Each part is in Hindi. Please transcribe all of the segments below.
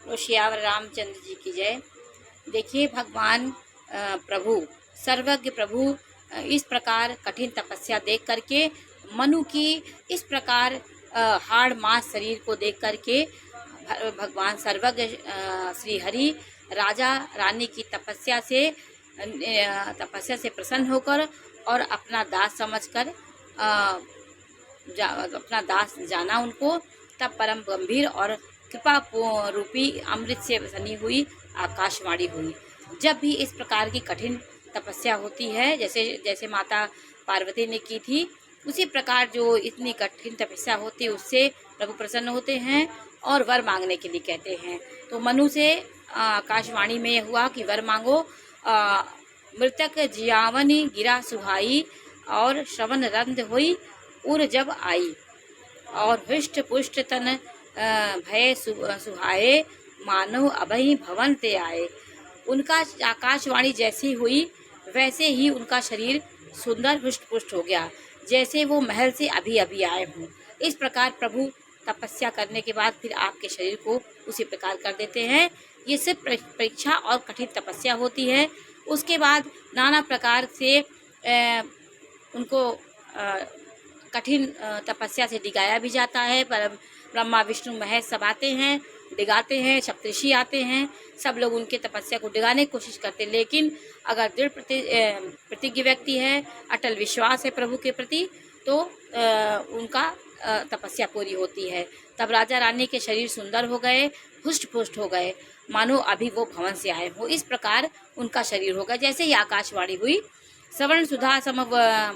तो श्यावर रामचंद्र जी की जय। देखिए भगवान प्रभु सर्वज्ञ प्रभु इस प्रकार कठिन तपस्या देख करके मनु की इस प्रकार हाड़ मांस शरीर को देख करके भगवान सर्वज्ञ श्री हरि राजा रानी की तपस्या से प्रसन्न होकर और अपना दास समझकर अपना दास जाना उनको। तब परम गंभीर और कृपा रूपी अमृत से बनी हुई आकाशवाणी हुई। जब भी इस प्रकार की कठिन तपस्या होती है, जैसे जैसे माता पार्वती ने की थी, उसी प्रकार जो इतनी कठिन तपस्या होती है उससे प्रभु प्रसन्न होते हैं और वर मांगने के लिए कहते हैं। तो मनु से आकाशवाणी में हुआ कि वर मांगो। मृतक जियावनी गिरा सुहाई और श्रवण रंध हुई उर जब आई और हृष्ट पुष्ट तन भय सुहाए मानव अभय भवन ते आए। उनका आकाशवाणी जैसी हुई वैसे ही उनका शरीर सुंदर हृष्ट पुष्ट हो गया, जैसे वो महल से अभी अभी आए हों। इस प्रकार प्रभु तपस्या करने के बाद फिर आपके शरीर को उसी प्रकार कर देते हैं। ये सिर्फ परीक्षा और कठिन तपस्या होती है। उसके बाद नाना प्रकार से उनको कठिन तपस्या से डिगाया भी जाता है। पर ब्रह्मा विष्णु महेश सब आते हैं, डिगाते हैं, सप्तऋषि आते हैं, सब लोग उनके तपस्या को डिगाने की कोशिश करते हैं। लेकिन अगर दृढ़ प्रतिज्ञ व्यक्ति है, अटल विश्वास है प्रभु के प्रति, तो उनका तपस्या पूरी होती है। तब राजा रानी के शरीर सुंदर हो गए, हुष्ट पुष्ट हो गए, मानो अभी वो भवन से आए हो। इस प्रकार उनका शरीर होगा। जैसे ही आकाशवाणी हुई, श्रवण सुधा सम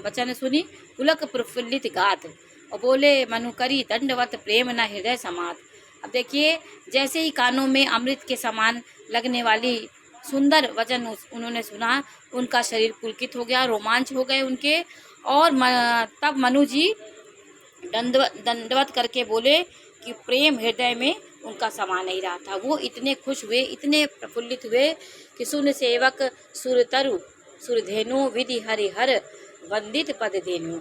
वचन सुनी पुलक प्रफुल्लित गात और बोले मनु करी दंडवत प्रेम न हृदय समात। अब देखिए, जैसे ही कानों में अमृत के समान लगने वाली सुंदर वचन उन्होंने सुना, उनका शरीर पुलकित हो गया, रोमांच हो गए उनके। और तब मनु जी दंडवत करके बोले कि प्रेम हृदय में उनका समा नहीं रहा था। वो इतने खुश हुए, इतने प्रफुल्लित हुए कि सुन सेवक सुरतरु सुरधेनु विधि हरिहर वंदित पद धेनु।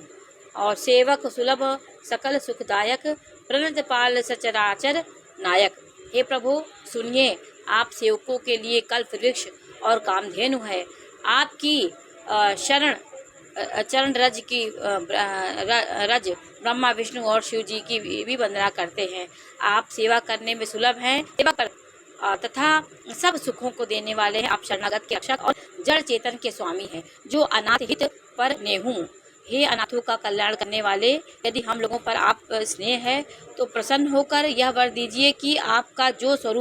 और सेवक सुलभ सकल सुखदायक प्रणत पाल सचराचर नायक। हे प्रभु सुनिए, आप सेवकों के लिए कल्प वृक्ष और कामधेनु है। आपकी चरण रज की रज ब्रह्मा विष्णु और शिव जी की भी वंदना करते हैं। आप सेवा करने में सुलभ हैं, सेवा कर तथा सब सुखों को देने वाले हैं। आप शरणागत के रक्षक और जड़ चेतन के स्वामी हैं, जो अनाथ हित पर नेहू। हे अनाथों का कल्याण करने वाले, यदि हम लोगों पर आप स्नेह है तो प्रसन्न होकर यह वर दीजिए कि आपका जो स्वरूप